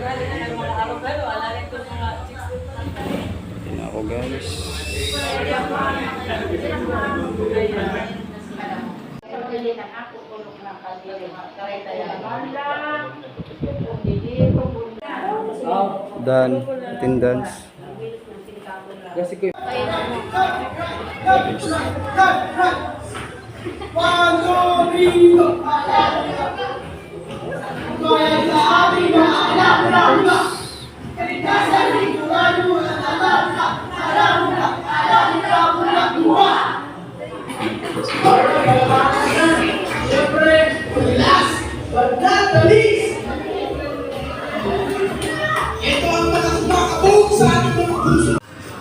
Yan ako guys. Dan attendance.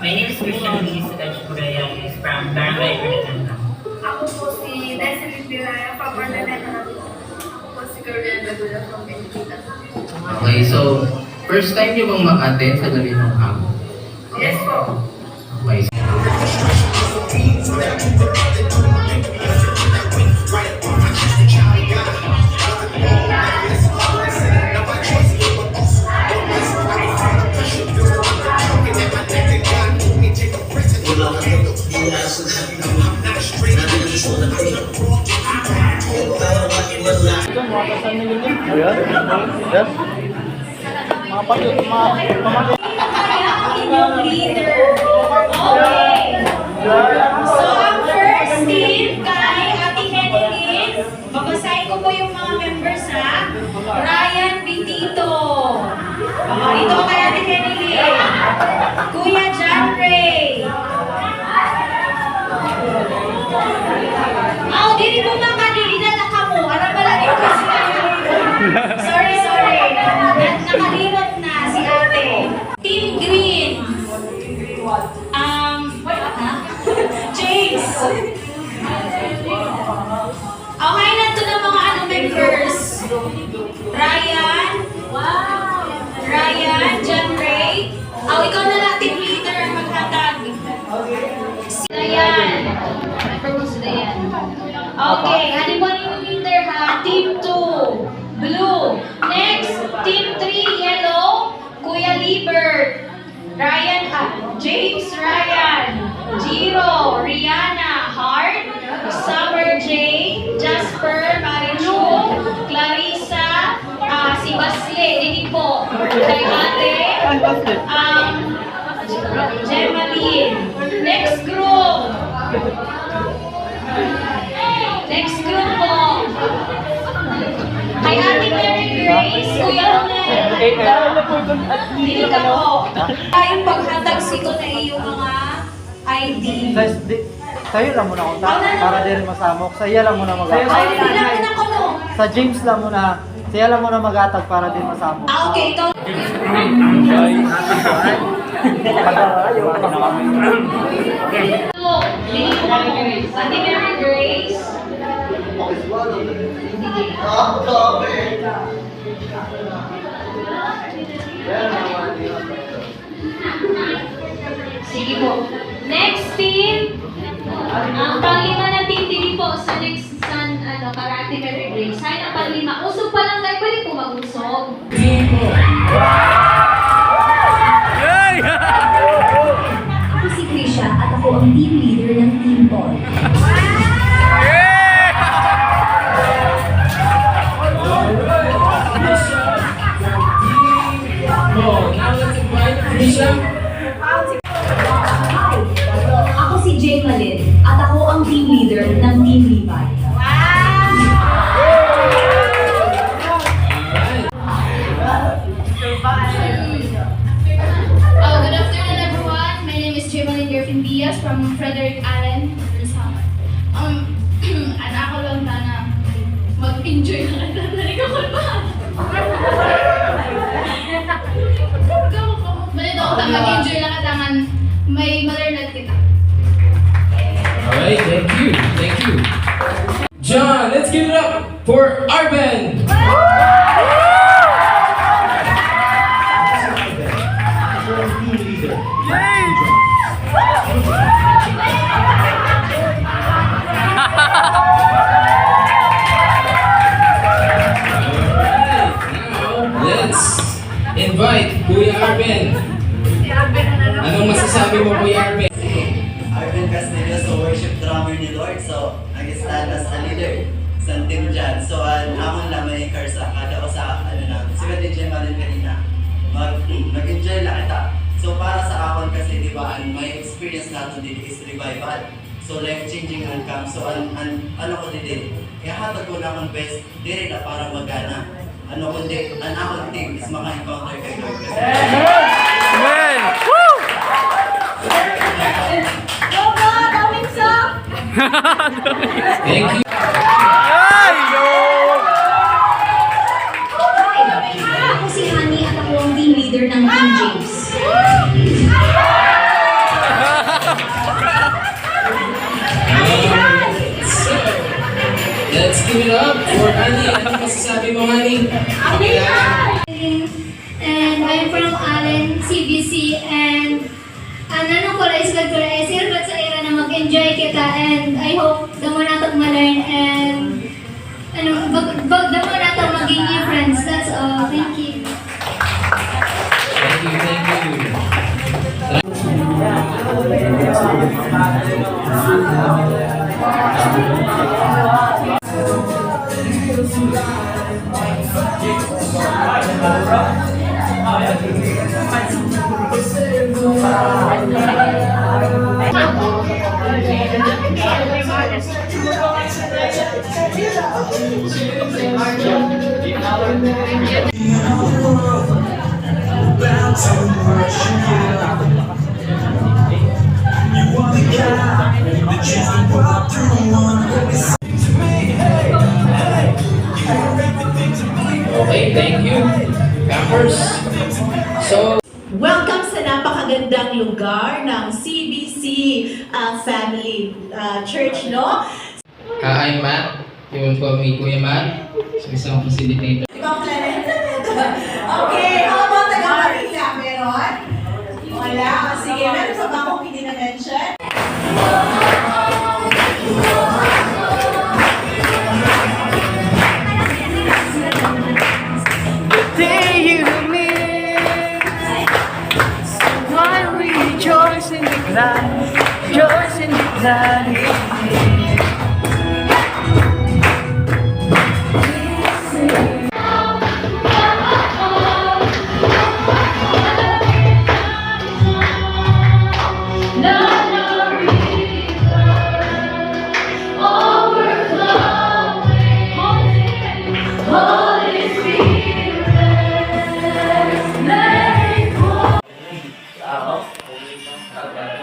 My name is Christian Luis Cachuraya, is from Barangay Pinaganda. Ako po si Desiree Piraya, Paparnalena. Ako po si Carolina Bagula from Pilipinas. Okay, so first time niyo bang mag-attend sa gabi ng hapon? Yes po. Okay. Inyong leader. Okay. So, ang first team kay Ate Henilyn, babasahin ko po yung mga members ha. Ryan Vitito. Dito kay Ate Henilyn. Kuya John Ray. Dili po makadili na nakamo. Alam ba lang yung kasi. Sorry. Nakalimot na si ate. Team Green. James. Okay na ito ng mga members. Ryan, John Ray. Ikaw na lang team leader ang maghatag. Si Dayan. Okay, ano po yung leader ha? Team 2, blue. Next, Team 3, yellow. Kuya Libert. James Ryan. Jiro, Rihanna, Hart, Summer J, Jasper, Marichu, Clarissa, si Basle, hindi po. Kay ate, Gemaline. Next group po. Kay Ate Mary Grace, Kuya Ronel. Dili ka po. Tayong paghatag sito na iyong mga ID. Sa'yo lang muna kontak, para din masamok. Sa iya lang muna mag-atag. Hindi lang muna ko no. Sa James lang muna. Sa iya lang muna mag-atag para din masamok. Okay, ikaw. Ate Mary Grace. Sige po. Next team. Ang panglima na team dili po sa next karate Mary Grace. Sign ang panglima. Usog pa lang kayo. Pwede po mag-usog. Ako si Krisha at ako ang team leader ng Team Ball. Ako si Jay Malin at ako ang team leader ng Team Levi. Good afternoon everyone. My name is Jamalyn Griffin Diaz from Frederick Allen. At ako lang na mag-enjoy na nagtatarik ako ba? Malito ako mag-enjoy na katangan may malernan kita. Alright, thank you. John, let's give it up for Arben! invite Kuya Arben. Anong masasabi mo, Kuya Arben? Arben Castillo, so worship drummer ni Lord. So, nag-stand as a leader sa team dyan. So, amon lang may karsa. Kada ko sa, si DJ Malin kanina. Mag-enjoy lang kita. So, para sa akon kasi, di ba, may experience natin dito is revival. So, life-changing ang camp. So, ano ko dito? Ihatag ko lang ang best. Dili na para magana. Ano kundi, ang akong team is maka-encounter kay Lord. Kasi, Amen! Woo! Thank you. Ay! Yo! Ako si Honey at ako ang team leader ng Team James. Let's give it up for Annie. Anong masasabi mo, Annie? Okay lang. And I'm from Allen, CBC, and nanong ko lang isagad ko lang, silbat sa era na mag-enjoy kita, and I hope damo na itong ma-learn, and damo na itong maging new friends. That's all. Thank you. Thank you, thank you. Okay, thank you. Campers. So, Welcome sa napakagandang lugar ng CBC Family Church, no? I'm Matt. You will call me Kuya Matt. So, isang facilitator. Ibang planet. Okay, how about taga-Manila? Meron? Wala. Sige, meron pa ba akong hindi na-mention? Rejoice in the glad, rejoice in the glad.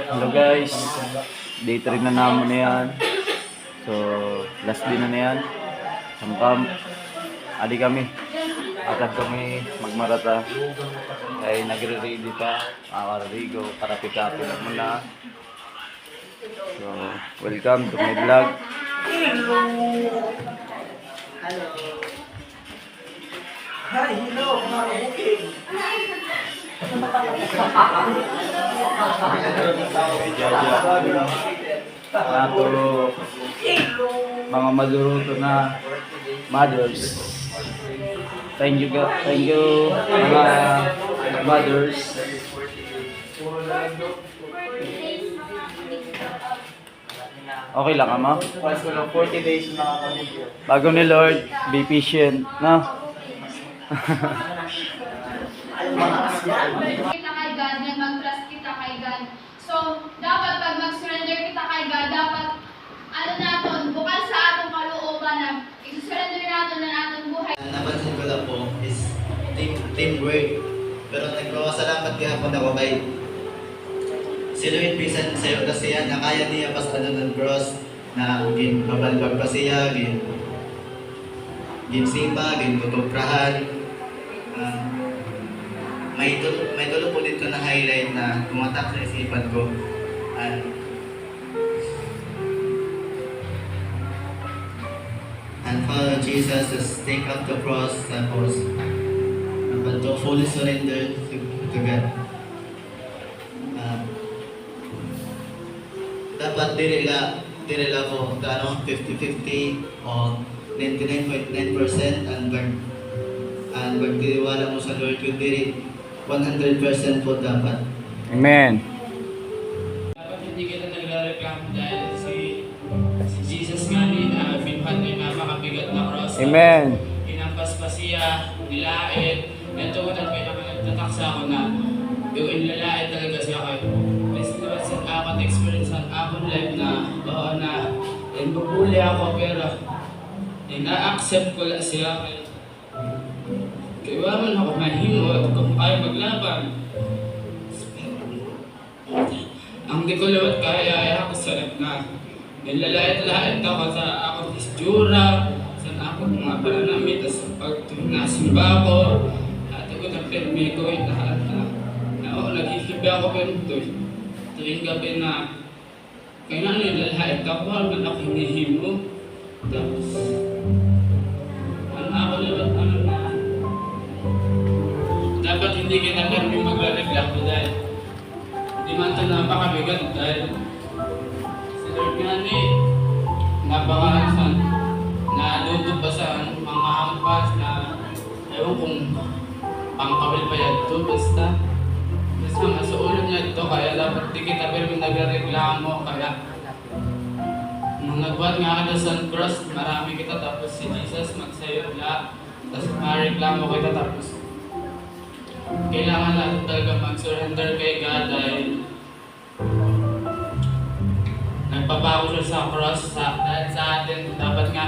Hello guys, day 3 na naman na yan. So, last day na yan. Sampam, adi kami. Atag kami magmarata. Ay nagre-ready pa. Rigo, karapi-kapi na muna. So, welcome to my vlog. Nato mga maduruto na mothers. Thank you mga mothers. Okay lang ama. 40 days na kami. Bago ni Lord, be patient, no? Kita kay God, and mag-trust kita kay God. So, dapat pag mag-surrender kita kay God, dapat naton, bukal sa atong kalooban na i-surrender natin na atong buhay. Napansin ko lang po is teamwork. Pero nagpapasalamat gihapon ako kay si Lloyd Pisan sa'yo kasi yan, na kaya niya pas ng cross na mabalbag pa siya, ginsipa, gintutuprahan. May tulo po dito na highlight na tumatak sa isipan ko. And follow Jesus to take up the cross, tapos to fully surrender to God. Dapat dirila ko 50-50 o 99.9% and at pagtitiwala mo sa Lord, kundi rin 100% po dapat. Amen. Dapat hindi kita nagre-reklamo dahil si Jesus nga binhan ay napakabigat na cross. Amen. Pinampas siya, nilait. Ito ko na pinaka-nagtataksa ako na yung inlalait talaga siya kayo. Kasi naman sa akin experience ang akong life na oo na bubuli ako pero na-accept ko lang siya kayo. Kaya man ako mahimo at kung kaya maglaban. Ang di ko lawat kaya ay ako sarap na nilalait-lait ako sa akong istura, sa akong mga pananamit, sa pag nasimba ko, at ako na permi ko ay lahat na naghihibi ako pero tuwing gabi na kailangan nilalait ako, hanggang ako hinihimo. Tapos, ako lawat na dapat hindi kita permi magre-reklamo dahil di man ito napakabigat dahil si Lord nga ni napakaasan naluto pa sa mga hampas na ewan kung pangkawil pa yan ito basta nga sa ulo niya ito kaya dapat di kita pero nagreklamo kaya nung nagbuhat nga ka sa cross marami kita tapos si Jesus magsayo la tapos mareklamo kita tapos kailangan natin talaga mag-surrender kay God dahil nagpapako siya sa cross dahil sa atin. Dapat nga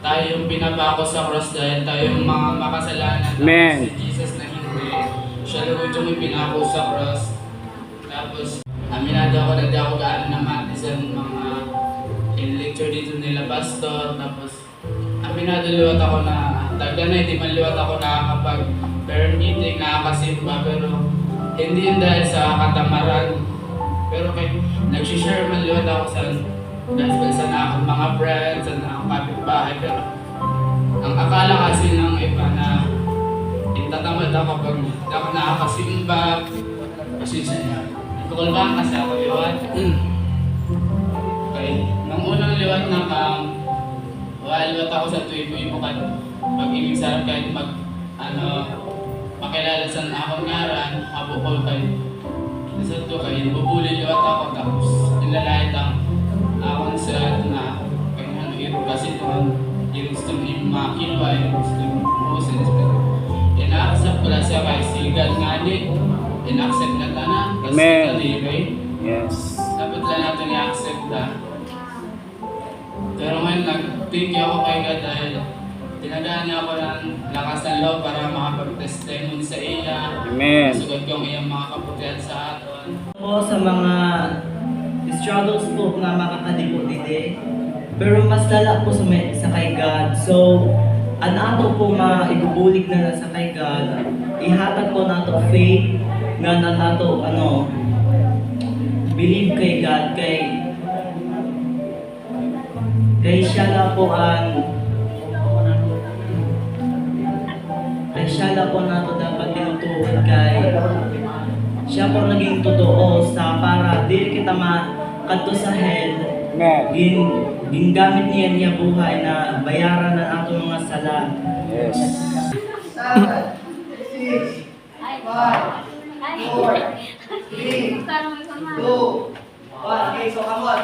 tayo yung pinapako sa cross dahil tayo yung mga makasalanan. Amen. Si Jesus na hindi. Siya lang yung pinako sa cross. Tapos, aminado ako na di ako gaano na matisan mga in-lecture dito nila pastor. Tapos, aminado liwat ako na tagda na hindi man liwat ako nakakapag prayer meeting, nakakasimba, pero hindi yun dahil sa katamaran. Pero nagsishare man liwat ako sa gospel sa akong mga friends, sa akong kapitbahay. Pero ang akala kasi ng iba na itatamad ako pag hindi ako nakakasimba. Kasi tukulbang kasi ako liwat. Okay, nung unang liwat na liwat ako sa tuwi-tuwi mo pag ibig sarap kahit makilala sa akong ngaran, habukol kayo. Isa to kayo, bubuli liwat ako tapos nilalait ang akong sa na kasi ito yung gusto ni Makiba, yung gusto ni Moses. In-accept ko lang siya kay Sigal nga ni, in-accept na tanan kasi kalibay. Yes. Dapat lang natin i-accept na. Pero ngayon nag-thank you ako kay God dahil tinagaan niya ako ng lakas ng loob para makapag-testimony sa iya. Amen. Sugod kong iyang mga kabutihan sa aton. Po sa mga struggles po na makakadipot dito. Pero mas lala po sa kay God. So, ang ato po maibubulig na sa kay God, ihatag po nato faith nga na nato believe kay God kay siya na po siya na po nato dapat tinutuhod kay siya po naging totoo sa para di kita makadto sa hell. Gingamit niya buhay na bayaran ng ato mga sala. Yes. 7, 6, 5, 4, 3, 2, 1. Okay, so come on.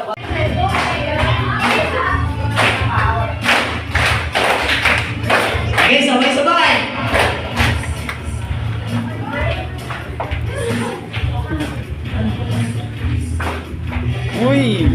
Okay, sabay-sabay. Uy!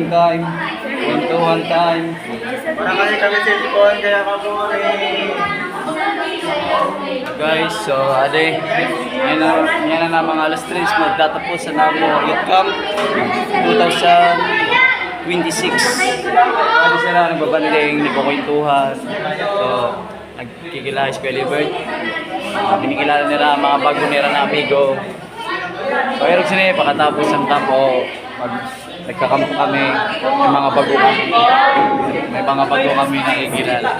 bonding time, kwentuhan time. Para kasi kami cellphone, kaya kapuri. Guys, so ade, yan na mga alas 3 magtatapos sa Namo Youth Camp 2026. Kasi sila nagbabanding, nagkukwentuhan. So, nagkikilala si Kuya Libert. Kinikilala nila ang mga bago nila na amigo. So, ayun sila pakatapos ng tampo. Nagkakampo kami, may mga bago kami. May mga bago kami nakikilala.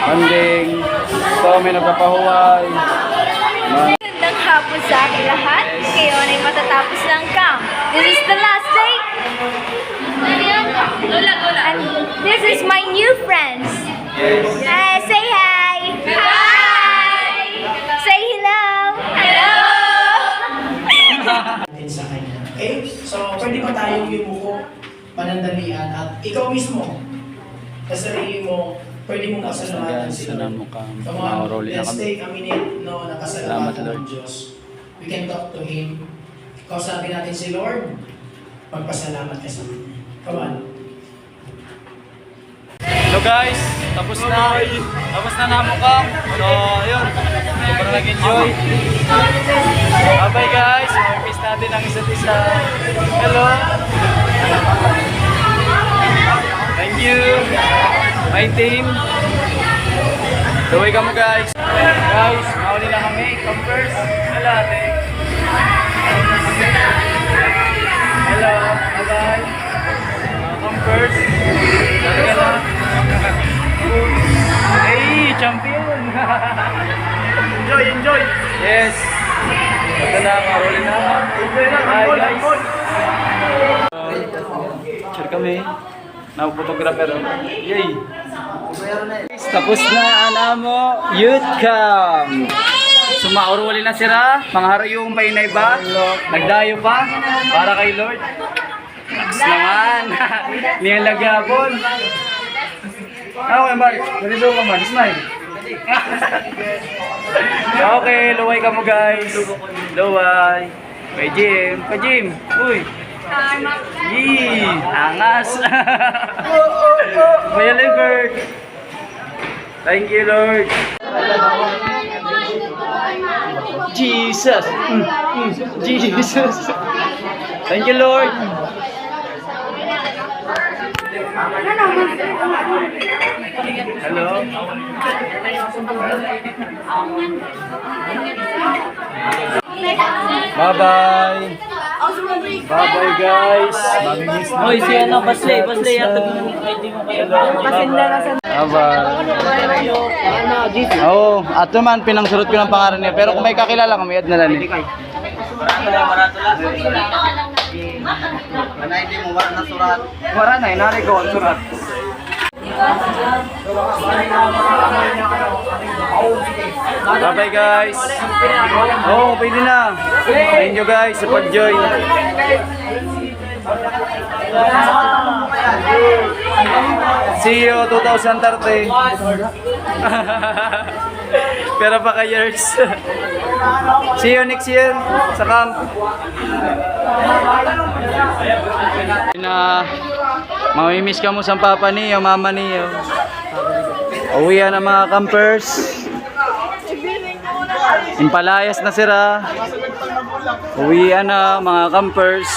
Banding, so may nagpapahuway. Magandang hapon sa ating lahat. Ngayon ay matatapos ng camp. This is the last day. And this is my new friends. Yes. Say hi. Hi. Say hello. Hello. Natin sa kanya. Okay? So, pwede ba tayong yumuko, panandalian, at ikaw mismo, sa sarili mo, pwede mong pasalamatan si Lord. Come on, let's take a minute, no, na pasalamatan ng Diyos. We can talk to Him. Kausapin natin si Lord, magpasalamat ka sa Kanya. Come on. Hello guys, tapos na Namo Camp. So, ayun, sobrang nag-enjoy. Bye guys, mag-miss natin ang isa't isa. Hello. Thank you, my team. Tuloy ka mo guys. Guys, mauli na kami. Come first. Hello ate. Hello, bye-bye. Come first. Talaga na. Hey, champion! Enjoy! Yes! Ito na, karoli na. Hi guys! Share kami. Nag-photographer. Yay! Tapos na ang Namo Youth Camp. Sumaurwali na sila. Pangharayong painay ba? Nagdayo pa? Para kay Lord. Tapos naman. Niyang lagyapon. Okay, Mark. Ganito ka, Mark. Smile. Okay, luway ka mo, guys. Luway. Kay Jim. Uy. Yee. Angas. Kuya Libert. Thank you, Lord. Jesus. Jesus. Thank you, Lord. Hello. Bye-bye. Bye-bye, guys. Mamimiss natin. Oy, si ano, Basley yata ID mo kayo. Bye-bye. Oo, ato man, pinangsurot ko ng pangalan niya. Pero kung may kakilala ka, may add na lang eh. Manay di mo, wala na surat. Wala na, inari ko ang surat. Bye-bye guys. Oh, pwede na. Thank you guys sa pag-join. See you 2030. Pero pa ka years. See you next year sa camp. Na mamimiss ka mo sa papa niyo, mama niyo. Uwian na mga campers. Impalayas na sila. Uwian na mga campers.